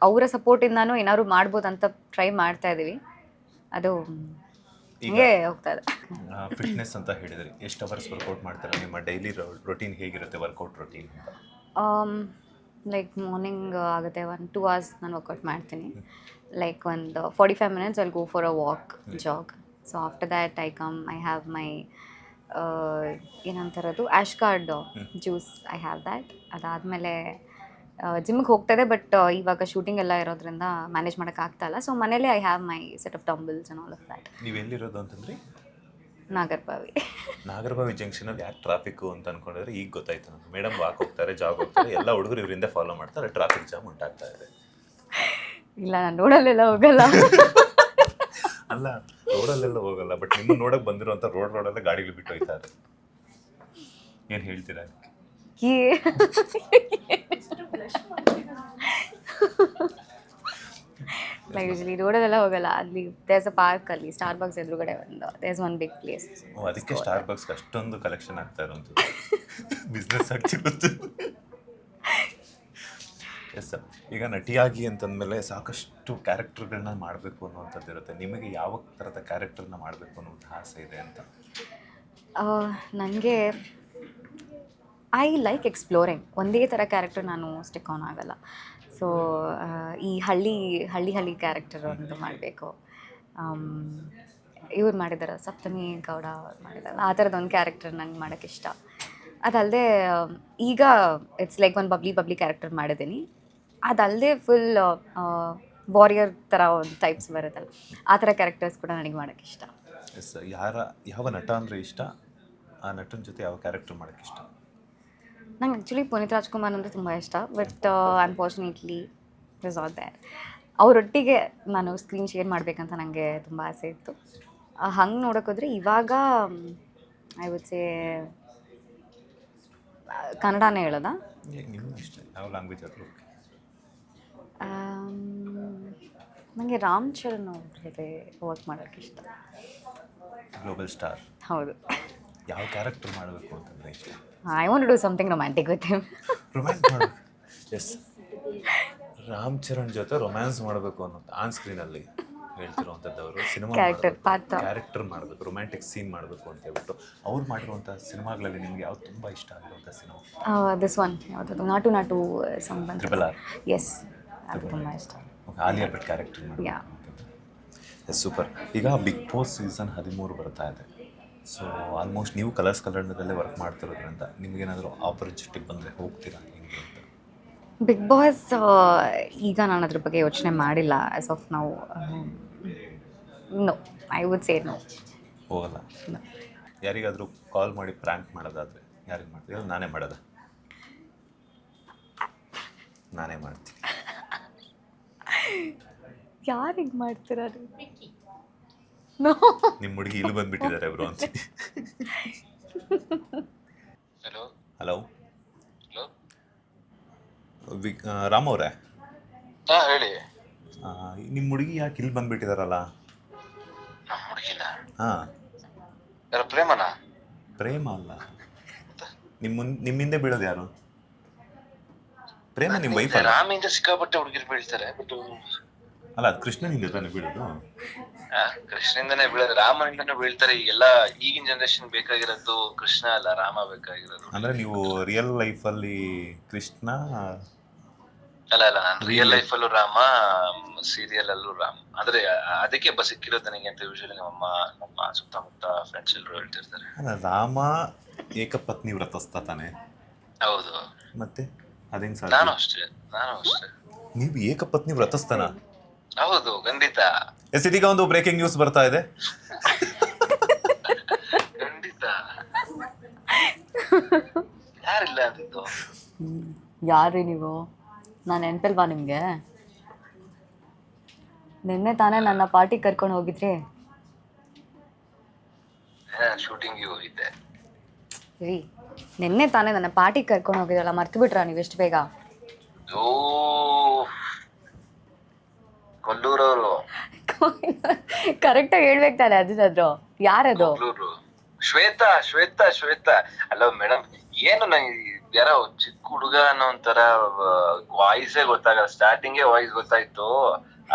ಅವರ ಸಪೋರ್ಟಿಂದಾನು ಏನಾದ್ರು ಮಾಡ್ಬೋದು ಅಂತ ಟ್ರೈ ಮಾಡ್ತಾ ಇದ್ದೀವಿ. ಅದು ಹಿಂಗೆ ಹೋಗ್ತಾ ಇದೆ. ಫಿಟ್ನೆಸ್ ಅಂತ ಹೇಳಿದ್ರಿ, ಎಷ್ಟು ಅವರ್ಸ್ ವರ್ಕೌಟ್ ಮಾಡ್ತಾರೆ? ನಿಮ್ಮ ಡೈಲಿ ರೊಟೀನ್ ಹೇಗಿರುತ್ತೆ, ವರ್ಕೌಟ್ ರೊಟೀನ್? ಲೈಕ್ ಮಾರ್ನಿಂಗ್ ಆಗುತ್ತೆ 1-2 hours ನಾನು ವರ್ಕೌಟ್ ಮಾಡ್ತೀನಿ. ಲೈಕ್ ಒಂದು 45 minutes I will go for a walk, jog. So after that I have my ಏನಂತಾರದು ash gourd juice, I have that. ಅದಾದಮೇಲೆ ಜಿಮ್ಗೆ ಹೋಗ್ತಾಯಿದೆ, ಬಟ್ ಇವಾಗ ಶೂಟಿಂಗ್ ಎಲ್ಲ ಇರೋದ್ರಿಂದ ಮ್ಯಾನೇಜ್ ಮಾಡೋಕ್ಕಾಗ್ತಾಯಿಲ್ಲ. ಸೊ ಮನೇಲಿ I have my set of dumbbells and all of that. ನೀವು ಎಲ್ಲಿರೋದು ಅಂತಂದ್ರಿ? ನಾಗರಬಾವಿ ಜಂಕ್ಷನಲ್ಲಿ ಯಾಕೆ ಟ್ರಾಫಿಕ್ಕು ಅಂತ ಅನ್ಕೊಂಡಿದ್ರೆ ಈಗ ಗೊತ್ತಾಯ್ತು ನನಗೆ. ಮೇಡಮ್ ವಾಕ್ ಹೋಗ್ತಾರೆ, ಜಾಗ್ ಹೋಗ್ತಾರೆ, ಎಲ್ಲ ಹುಡುಗರು ಇವರಿಂದ ಫಾಲೋ ಮಾಡ್ತಾರೆ, ಟ್ರಾಫಿಕ್ ಜಾಮ್ ಉಂಟಾಗ್ತಾ ಇದೆ. ಇಲ್ಲ, ನಾನು ರೋಡಲ್ಲೆಲ್ಲ ಹೋಗಲ್ಲ. ಅಲ್ಲ, ರೋಡಲ್ಲೆಲ್ಲ ಹೋಗಲ್ಲ, ಬಟ್ ನಿಮ್ಮ ನೋಡಕ್ ಬಂದಿರೋಂಥ ರೋಡಲ್ಲೇ ಗಾಡಿಗಳು ಬಿಟ್ಟು ಹೋಯ್ತಾರೆ. ಏನು ಹೇಳ್ತೀರಾ? ಲೈಕ್ ಯೂಶಲಿ ರೋಡಲ್ಲೆಲ್ಲ ಹೋಗಲ್ಲ. ಅಲ್ಲಿ ದೇರ್ಸ್ ಅ ಪಾರ್ಕ್, ಅಲ್ಲಿ ಸ್ಟಾರ್ಬಕ್ಸ್ ಎದುರುಗಡೆ ದೇರ್ಸ್ ಒನ್ ಬಿಗ್ ಪ್ಲೇಸ್. ಅದಕ್ಕೆ ಸ್ಟಾರ್ಬಕ್ಸ್ ಅಷ್ಟೊಂದು ಕಲೆಕ್ಷನ್ ಆಗ್ತಾ ಇರೋಂಥದ್ದು, ಬಿಸ್ನೆಸ್ ಆಗ್ತಿರುತ್ತೆ. ಎಸ್ ಸರ್, ಈಗ ನಟಿಯಾಗಿ ಅಂತಂದಮೇಲೆ ಸಾಕಷ್ಟು ಕ್ಯಾರೆಕ್ಟರ್ಗಳನ್ನ ಮಾಡಬೇಕು ಅನ್ನುವಂಥದ್ದು ಇರುತ್ತೆ. ನಿಮಗೆ ಯಾವ ಥರದ ಕ್ಯಾರೆಕ್ಟರ್ನ ಮಾಡಬೇಕು ಅನ್ನೋಂಥ ಆಸೆ ಇದೆ ಅಂತ? ನನಗೆ ಐ ಲೈಕ್ ಎಕ್ಸ್ಪ್ಲೋರಿಂಗ್. ಒಂದೇ ಥರ ಕ್ಯಾರೆಕ್ಟರ್ ನಾನು ಸ್ಟಿಕ್ ಆನ್ ಆಗಲ್ಲ. ಸೊ ಈ ಹಳ್ಳಿ ಕ್ಯಾರೆಕ್ಟರ್ ಒಂದು ಮಾಡಬೇಕು. ಇವ್ರು ಮಾಡಿದ್ದಾರೆ, ಸಪ್ತಮಿ ಗೌಡ ಅವ್ರು ಮಾಡಿದಾರಲ್ಲ, ಆ ಥರದ್ದು ಒಂದು ಕ್ಯಾರೆಕ್ಟರ್ ನಂಗೆ ಮಾಡೋಕ್ಕೆ ಇಷ್ಟ. ಅದಲ್ಲದೆ ಈಗ ಇಟ್ಸ್ ಲೈಕ್ ಒಂದು ಬಬ್ಲಿ ಕ್ಯಾರೆಕ್ಟರ್ ಮಾಡಿದ್ದೀನಿ. ಅದಲ್ಲದೆ ಫುಲ್ ವಾರಿಯರ್ ಥರ ಒಂದು ಟೈಪ್ಸ್ ಬರುತ್ತಲ್ಲ, ಆ ಥರ ಕ್ಯಾರೆಕ್ಟರ್ಸ್ ಕೂಡ ನನಗೆ ಮಾಡೋಕ್ಕೆ ಇಷ್ಟ. ಎಸ್, ಯಾವ ನಟ ಅಂದರೆ ಇಷ್ಟ? ಆ ನಟನ ಜೊತೆ ಯಾವ ಕ್ಯಾರೆಕ್ಟರ್ ಮಾಡೋಕ್ಕೆ ಇಷ್ಟ? ನಂಗೆ ಆ್ಯಕ್ಚುಲಿ ಪುನೀತ್ ರಾಜ್ಕುಮಾರ್ ಅಂದರೆ ತುಂಬ ಇಷ್ಟ, but unfortunately is all there. ಅವರೊಟ್ಟಿಗೆ ನಾನು ಸ್ಕ್ರೀನ್ ಶೇರ್ ಮಾಡಬೇಕಂತ ನನಗೆ ತುಂಬ ಆಸೆ ಇತ್ತು. ಹಂಗೆ ನೋಡೋಕ್ಕೋದ್ರೆ ಇವಾಗ ಐ ವುಡ್ ಸೇ ಕನ್ನಡನೇ ಹೇಳೋದಾ? ನಿಮ್ಗೆ ಇಷ್ಟ ಯಾವ ಲ್ಯಾಂಗ್ವೇಜ್ ಆದರೂ? ನನಗೆ ರಾಮ್ ಚರಣ್ ಅವ್ರ ಜೊತೆ ವರ್ಕ್ ಮಾಡೋಕ್ಕೆ ಇಷ್ಟ. Global star. ಹೌದು. ಯಾವ ಕ್ಯಾರೆಕ್ಟರ್ ಮಾಡಬೇಕು ಅಂತಂದರೆ ಇಷ್ಟ? I want to do something romantic with him. Romance ಮಾಡಬೇಕು. ಎಸ್, ರಾಮ್ ಚರಣ್ ಜೊತೆ ರೊಮ್ಯಾನ್ಸ್ ಮಾಡಬೇಕು ಅನ್ನೋ ಆನ್ ಸ್ಕ್ರೀನಲ್ಲಿ ಹೇಳ್ತಿರುವಂಥದ್ದವರು. ಸಿನಿಮಾ ಕ್ಯಾರೆಕ್ಟರ್ ಮಾಡಬೇಕು, ರೊಮ್ಯಾಂಟಿಕ್ ಸೀನ್ ಮಾಡಬೇಕು ಅಂತ ಹೇಳ್ಬಿಟ್ಟು ಅವ್ರು ಮಾಡಿರುವಂಥ ಸಿನಿಮಾಗಳಲ್ಲಿ ನಿಮಗೆ ಯಾವ್ದು ತುಂಬ ಇಷ್ಟ ಆಗಿರುವಂಥ ಸಿನಿಮಾ? ದಿಸ್ ಒನ್ ಯಾವುದು, ನಾಟು ಸಾಂಗ್ ಬಂತು. RRR. ಎಸ್, ಅದು ತುಂಬ ಇಷ್ಟ. ಆಲಿಯಾ ಭಟ್ ಕ್ಯಾರೆಕ್ಟರ್ ಯಾ, ಸೂಪರ್. ಈಗ ಬಿಗ್ ಬಾಸ್ ಸೀಸನ್ 13 ಬರ್ತಾ ಇದೆ. ಸೊ ಆಲ್ಮೋಸ್ಟ್ ನೀವು ಕಲರ್ನಲ್ಲೇ ವರ್ಕ್ ಮಾಡ್ತಿರೋದ್ರಿಂದ ನಿಮಗೇನಾದರೂ ಆಪರ್ಚುನಿಟಿ ಬಂದರೆ ಹೋಗ್ತೀರಾ ಹೆಂಗೆ ಅಂತ? ಬಿಗ್ ಬಾಸ್ ಈಗ ನಾನು ಅದ್ರ ಬಗ್ಗೆ ಯೋಚನೆ ಮಾಡಿಲ್ಲ ಆ್ಯಸ್ ಆಫ್ ನಾವು. No, I would say no. ಹೋಗಲ್ಲ. ಯಾರಿಗಾದರೂ ಕಾಲ್ ಮಾಡಿ ಪ್ರ್ಯಾಂಕ್ ಮಾಡೋದಾದರೆ ಯಾರಿಗೆ ಮಾಡ್ತೀರಾ? ನಾನೇ ಮಾಡೋದ? ನಾನೇ ಮಾಡ್ತೀನಿ. ಯಾರಿಗೆ ಮಾಡ್ತೀರಾ? ನಿಮ್ಮ ಹುಡುಗಿ ಇಲ್ಲಿ ಬಂದುಬಿಟ್ಟಿದ್ದಾರೆ ಬ್ರೋ ಅಂತ. ಹಲೋ ಹಲೋ ಹಲೋ ರಾಮ್ ಅವರೇ, ಹಾಂ ಹೇಳಿ. ನಿಮ್ಮ ಹುಡುಗಿ ಯಾಕೆ ಇಲ್ಲಿ ಬಂದುಬಿಟ್ಟಿದಾರಲ್ಲ? ನಮ್ಮ ಹುಡುಗಿನ ಹಾಂ, ಯಾರ ಪ್ರೇಮನ? ಪ್ರೇಮ ಅಲ್ಲ, ನಿಮ್ಮಿಂದೆ ಬೀಳೋದು ಯಾರು? ಪ್ರೇಮ ನಿಮ್ಮ ವೈಫ್ ಅಲ್ಲ? ರಾಮಿಂದ ಸಿಕ್ಕಾಪಟ್ಟೆ ಹುಡುಗಿರು ಬೀಳ್ತಾರೆ, ಬಟ್ ಅಲ್ಲ, ಅದು ಕೃಷ್ಣನಿಂದ ತಾನೇ ಬೀಳೋದು? ಕೃಷ್ಣನಿಂದನೇ ಬೀಳೋದು, ರಾಮನಿಂದನೂ ಬೀಳ್ತಾರೆ. ಈಗೆಲ್ಲ ಈಗಿನ ಜನರೇಷನ್ ಬೇಕಾಗಿರೋದು ಕೃಷ್ಣ ಅಲ್ಲ, ರಾಮ ಬೇಕಾಗಿರೋದು. ಅಂದರೆ ನೀವು ರಿಯಲ್ ಲೈಫಲ್ಲಿ ಕೃಷ್ಣ? ಅಲ್ಲ ಅಲ್ಲ, ನಾನು ರಿಯಲ್ ಲೈಫಲ್ಲೂ ರಾಮ, ಸೀರಿಯಲ್ ಅಲ್ಲೂ ರಾಮ. ಅಂದ್ರೆ ಅದಕ್ಕೆ ಸಿಕ್ಕಿರೋದು ನನಗೆ ಅಂತ ಯೂಶಲಿ ನಮ್ಮ ಸುತ್ತಮುತ್ತ ಫ್ರೆಂಡ್ಸ್ ಎಲ್ಲರೂ ಹೇಳ್ತಿರ್ತಾರೆ. ಅಲ್ಲ, ರಾಮ ಏಕಪತ್ನಿ ವ್ರತಸ್ಥ ತಾನೆ? ಹೌದು, ಮತ್ತೆ ಅದೇನು ಸರ್? ನಾನು ಅಷ್ಟೇ. ನೀವು ಏಕಪತ್ನಿ ವ್ರತಸ್ಥನ? ಹೌದು, ಖಂಡಿತ ಎಸ್. ಇದೀಗ ಒಂದು ಬ್ರೇಕಿಂಗ್ ನ್ಯೂಸ್ ಬರ್ತಾ ಇದೆ. ಖಂಡಿತ. ಯಾರಿಲ್ಲ ಅಂತಿದ್ದು? ಯಾರು ನೀವು? ನಾನು ನೆನಪಿಲ್ವಾ ನಿಮಗೆ? ನಿನ್ನೆ ತಾನೇ ನನ್ನ ಪಾರ್ಟಿಗೆ ಕರ್ಕೊಂಡು ಹೋಗಿದ್ರಿ. ಶೂಟಿಂಗ್ಗೆ ಹೋಗಿದ್ದೆ. ರೀ, ನಿನ್ನೆ ತಾನೇ ನನ್ನ ಪಾರ್ಟಿಗೆ ಕರ್ಕೊಂಡು ಹೋಗಿದ್ರಲ್ಲ, ಮರ್ತು ಬಿಟ್ರಾ ನೀವು ಎಷ್ಟು ಬೇಗ? ಓ, ಕೊಲ್ಲೂರವರು. ಕರೆಕ್ಟಾಗಿ ಹೇಳ್ಬೇಕು ತಾನೆ ಅದನ್ನಾದ್ರು. ಯಾರದು? ಕೊಲ್ಲೂರು ಶ್ವೇತಾ. ಅಲೋ ಮೇಡಮ್, ಏನು ನಂಗೆ ಯಾರೋ ಚಿಕ್ಕ ಹುಡುಗ ಅನ್ನೋ ಒಂಥರ ವಾಯ್ಸೇ ಗೊತ್ತಾಗಲ್ಲ. ಸ್ಟಾರ್ಟಿಂಗೇ ವಾಯ್ಸ್ ಗೊತ್ತಾಯ್ತು,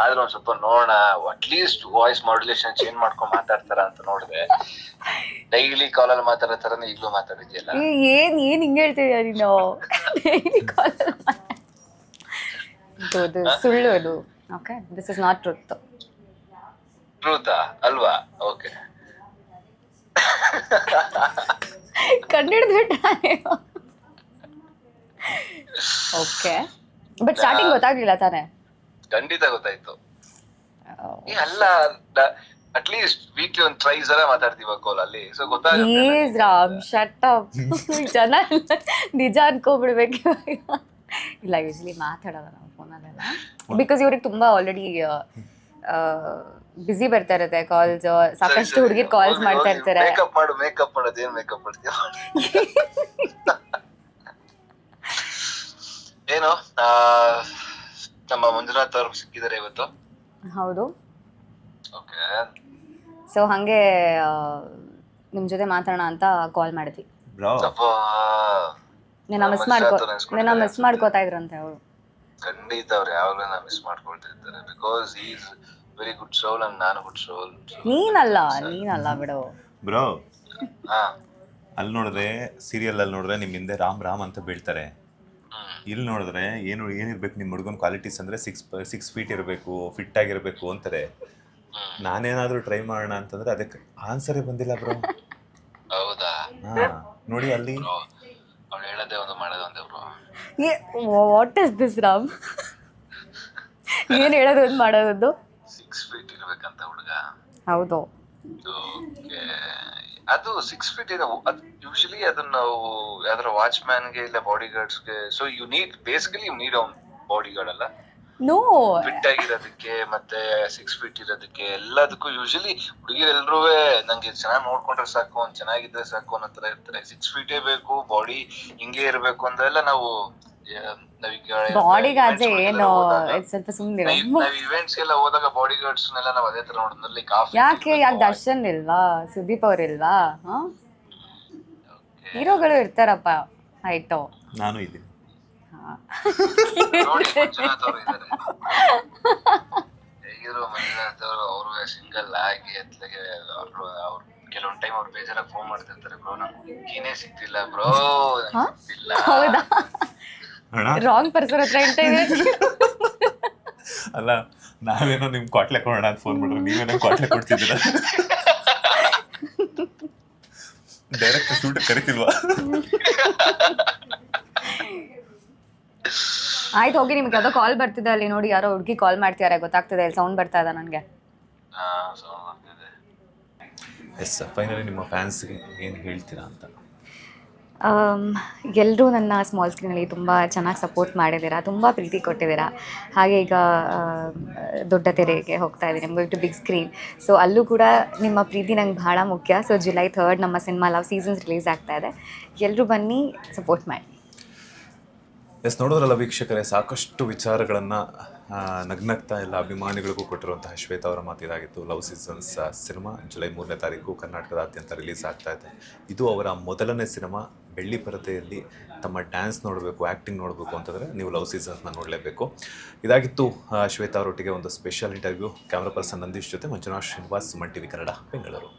ಆದ್ರೆ ಒಂದ್ ಸ್ವಲ್ಪ ನೋಡೋಣ ಅಟ್ಲೀಸ್ಟ್ ವಾಯ್ಸ್ ಮಾಡ್ಯುಲೇಷನ್ ಚೇಂಜ್ ಮಾಡ್ಕೊಂಡ್ ಮಾತಾಡ್ತಾರ ಅಂತ ನೋಡಿದೆ. ಡೈಲಿ ಕಾಲಲ್ಲಿ ಮಾತಾಡೋ ತರನೇ ಈಗ್ಲೂ ಮಾತಾಡಿದ್ಯಲ್ಲ. ಏನ್ ಹಿಂಗ್ ಹೇಳ್ತಿದ್ಯಾ ನೀನು? ಸುಳ್ಳು ಅದು. Okay, this is not truth. ಟ್ರೂತಾ ಅಲ್ವಾ? ಓಕೆ, ಕಂಡಿಡ್ದ್ಬಿಟ್ಟ. ಓಕೆ, ಬಟ್ ಸ್ಟಾರ್ಟಿಂಗ್ ಗೊತ್ತಾಗ್ಲಿಲ್ಲ ತಾನೆ? ಖಂಡಿತ ಗೊತ್ತಾಯ್ತು. ಅಲ್ಲ, ಅಟ್ಲೀಸ್ಟ್ ವೀಕ್ಲಿ ಒಂದ್ ಟ್ರೈಸ್ ಎಲ್ಲ ಮಾತಾಡ್ತೀವ ಕಾಲ್ ಅಲ್ಲಿ, ಸೊ ಗೊತ್ತಾಗುತ್ತೆ. Please Ram, shut up. ಜನ ನಿಜ ಅನ್ಕೋಬಿಡ್ಬೇಕು ಇವಾಗ. ಇಲ್ಲ, ಯೂಶಲಿ ಮಾತಾಡೋಲ್ಲ ನಾವು ಫೋನಲ್ಲೆಲ್ಲ, ಬಿಕಾಸ್ ಇವ್ರಿಗೆ ತುಂಬಾ ಆಲ್ರೆಡಿ ಬಿಸಿ ಬರ್ತಾ ಇರುತ್ತೆ ಕಾಲ್ಸ್. ಸಾಕಷ್ಟು ಹುಡುಗಿರ್ ಕಾಲ್ಸ್ ಮಾಡ್ತಾ ಇರ್ತಾರೆ. ಮೇಕಪ್ ಮಾಡೋದು ಏನ್ ಮೇಕಪ್ ಮಾಡ್ತೀಯ? ಏನು ನಮ್ಮ ಮಂಜುನಾಥ್ ಅವ್ರು ಸಿಕ್ಕಿದ್ದಾರೆ ಇವತ್ತು. ಹೌದು. ಓಕೆ, ಸೊ ಹಂಗೆ ನಿಮ್ ಜೊತೆ ಮಾತಾಡೋಣ ಅಂತ ಕಾಲ್ ಮಾಡಿದ್ವಿ. ಸ್ವಲ್ಪ ನಿನ್ನ ಮಿಸ್ ಮಾಡ್ಕೋತಾ ಇದ್ರಂತೆ ಅವರು. ಖಂಡಿತ ಅವ್ರು ಯಾವಾಗಲೂ ಮಿಸ್ ಮಾಡ್ಕೊಳ್ತಿರ್ತಾರೆ, because is very good soul and ನಾನು ಗುಡ್ ಸೋಲ್. ನೀನಲ್ಲ ಬಿಡು ಬ್ರೋ. ಹಾ, ಅಲ್ಲಿ ನೋಡಿದ್ರೆ ಸೀರಿಯಲ್ ಅಲ್ಲಿ ನೋಡಿದ್ರೆ ನಿಮ್ಮ ಹಿಂದೆ ರಾಮ್ ಅಂತ ಬೀಳ್ತಾರೆ. ಇಲ್ಲಿ ನೋಡಿದ್ರೆ ಏನಿರ್ಬೇಕು ನಿಮ್ಮ ಹುಡುಗನ ಕ್ವಾಲಿಟೀಸ್ ಅಂದರೆ 6 ಫೀಟ್ ಇರಬೇಕು, ಫಿಟ್ ಆಗಿರಬೇಕು ಅಂತಾರೆ. ನಾನೇನಾದರೂ ಟ್ರೈ ಮಾಡೋಣ ಅಂತಂದ್ರೆ ಅದಕ್ಕೆ ಆನ್ಸರೇ ಬಂದಿಲ್ಲ ಬ್ರೋ. ಹೌದಾ? ಹಾಂ, ನೋಡಿ ಅಲ್ಲಿ ಅವ್ಳು ಹೇಳೋದೇ ಒಂದು ಮಾಡೋದು ಒಂದೇ bro. What is this Ram? ಏನ್ ಹೇಳೋದು ಒಂದು ಮಾಡೋದು? 6 ಫೀಟ್ ಇರ್ಬೇಕಂತ ಹುಡುಗ. ಹೌದು. ಓಕೆ, ಅದು 6 ಫೀಟ್ ಇದೆ. ಯೂಶಲಿ ಅದನ್ನ ನಾವು ಯಾವ್ದಾರ ವಾಚ್ ಮ್ಯಾನ್ಗೆ ಇಲ್ಲ ಬಾಡಿ ಗಾರ್ಡ್ಸ್ಗೆ, so you need bodyguard ಅಲ್ಲ, ನೋ, ಫಿಟ್ ಆಗಿರೋದಕ್ಕೆ ಮತ್ತೆ 6 ಫೀಟ್ ಇರೋದಕ್ಕೆ ಎಲ್ಲದಕ್ಕೂ ಯೂಶಲಿ ಹುಡುಗಿರೆಲ್ಲರೂ ನಂಗೆ ಚೆನ್ನಾಗಿ ನೋಡ್ಕೊಂಡ್ರೆ ಸಾಕು, ಒಂದ್ ಚೆನ್ನಾಗಿದ್ರೆ ಸಾಕು ಅನ್ನೋ ತರ ಇರ್ತಾರೆ. 6 ಫೀಟೇ ಬೇಕು, ಬಾಡಿ ಹಿಂಗೆ ಇರ್ಬೇಕು ಅಂದೆಲ್ಲ ನಾವು ಬಾಡಿ ಗಾರ್ಡ್ಸ್ ಏನು ಸ್ವಲ್ಪ ಸುಮ್ಮನೆ. ನಾವ್ ಇವೆಂಟ್ಸ್ ಎಲ್ಲ ಹೋದಾಗ ಬಾಡಿ ಗಾರ್ಡ್ಸ್ ನಾವ್ ಅದೇ ತರ ನೋಡಿದ್ರಲ್ಲಿ ಯಾಕೆ ದರ್ಶನ್ ಇಲ್ವಾ, ಸುದೀಪ್ ಅವ್ರ ಇಲ್ವಾ? ಹೀರೋಗಳು ಇರ್ತಾರಪ್ಪ, ಆಯ್ತು. ನಾನು ಇದ್ದೀನಿ. ನೋಡಿ ಮಂಜುನಾಥ್ ಅವರು ಇದ್ದಾರೆ, ಹೇಗಿದ್ರು ಮಂಜುನಾಥ್ ಅವರು. ಅವರು ಸಿಂಗಲ್ ಆಗಿ ಅತ್ಲಾಗೆ ಅವ್ರು ಕೆಲವೊಂದ್ ಟೈಮ್ ಅವ್ರು ಬೇಜಾರಾಗಿ ಫೋನ್ ಮಾಡ್ತಿರ್ತಾರೆ, ಬ್ರೋ ನಮ್ಗೆ ಕೀನೇ ಸಿಗ್ತಿಲ್ಲ ಬ್ರೋ, ಸಿಗ್ತಿಲ್ಲ. ಹೌದಾ? ರಾಂಗ್ ಪರ್ಸನ್ ಹತ್ರ ಹೇಳ್ತಾ ಇದ್ದೀರಾ? ಅಲ್ಲ, ನಾವೇನೋ ನಿಮ್ಗೆ ಕ್ವಾಟ್ಲೆ ಕೊಡೋಣ ಅಂತ ಫೋನ್ ಮಾಡಿದ್ರೆ ನೀವೇನೋ ಕ್ವಾಟ್ಲೆ ಕೊಡ್ತಿದ್ದೀರ. Direct shoot ಕರಿತಿಲ್ವಾ? ಆಯ್ತು ಹೋಗಿ, ನಿಮ್ಗೆ ಯಾವುದೋ ಕಾಲ್ ಬರ್ತಿದೆ ಅಲ್ಲಿ ನೋಡಿ, ಯಾರೋ ಹುಡುಗಿ ಕಾಲ್ ಮಾಡ್ತಿದ್ದಾರೆ ಗೊತ್ತಾಗ್ತಿದೆ, ಇಲ್ಲಿ ಸೌಂಡ್ ಬರ್ತಾ ಇದೆ ನನಗೆ. ಎಸ್ ಫೈನಲಿ ನಿಮ್ಮ ಫ್ಯಾನ್ಸ್ಗೆ ಏನು ಹೇಳ್ತೀರಾ ಅಂತ? ಎಲ್ಲರೂ ನನ್ನ ಸ್ಮಾಲ್ ಸ್ಕ್ರೀನಲ್ಲಿ ತುಂಬ ಚೆನ್ನಾಗಿ ಸಪೋರ್ಟ್ ಮಾಡಿದ್ದೀರಾ, ತುಂಬ ಪ್ರೀತಿ ಕೊಟ್ಟಿದ್ದೀರಾ. ಹಾಗೆ ಈಗ ದೊಡ್ಡ ತೆರೆಗೆ ಹೋಗ್ತಾ ಇದ್ದೀನಿ, going to big screen. So ಅಲ್ಲೂ ಕೂಡ ನಿಮ್ಮ ಪ್ರೀತಿ ನಂಗೆ ಭಾಳ ಮುಖ್ಯ. ಸೊ ಜುಲೈ 3 ನಮ್ಮ ಸಿನಿಮಾ ಲವ್ ಸೀಸನ್ಸ್ ರಿಲೀಸ್ ಆಗ್ತಾ ಇದೆ. ಎಲ್ಲರೂ ಬನ್ನಿ, ಸಪೋರ್ಟ್ ಮಾಡಿ. ಎಸ್, ನೋಡೋದ್ರಲ್ಲ ವೀಕ್ಷಕರೇ, ಸಾಕಷ್ಟು ವಿಚಾರಗಳನ್ನು ನಗ್ನಗ್ತಾ ಎಲ್ಲ ಅಭಿಮಾನಿಗಳಿಗೂ ಕೊಟ್ಟಿರುವಂತಹ ಶ್ವೇತಾ ಅವರ ಮಾತು ಇದಾಗಿತ್ತು. ಲವ್ ಸೀಸನ್ಸ್ ಸಿನಿಮಾ ಜುಲೈ 3ನೇ ತಾರೀಕು ಕರ್ನಾಟಕದಾದ್ಯಂತ ರಿಲೀಸ್ ಆಗ್ತಾ ಇದೆ. ಇದು ಅವರ ಮೊದಲನೇ ಸಿನಿಮಾ. ಬೆಳ್ಳಿ ಪರದೆಯಲ್ಲಿ ತಮ್ಮ ಡ್ಯಾನ್ಸ್ ನೋಡಬೇಕು, ಆ್ಯಕ್ಟಿಂಗ್ ನೋಡಬೇಕು ಅಂತಂದರೆ ನೀವು ಲವ್ ಸೀಸನ್ಸ್ನ ನೋಡಲೇಬೇಕು. ಇದಾಗಿತ್ತು ಶ್ವೇತಾ ಅವರೊಟ್ಟಿಗೆ ಒಂದು special interview. Camera person Nandish ಜೊತೆ ಮಂಜುನಾಥ್ ಶ್ರೀನಿವಾಸ್, ಸುಮನ್ ಟಿವಿ ಕನ್ನಡ, ಬೆಂಗಳೂರು.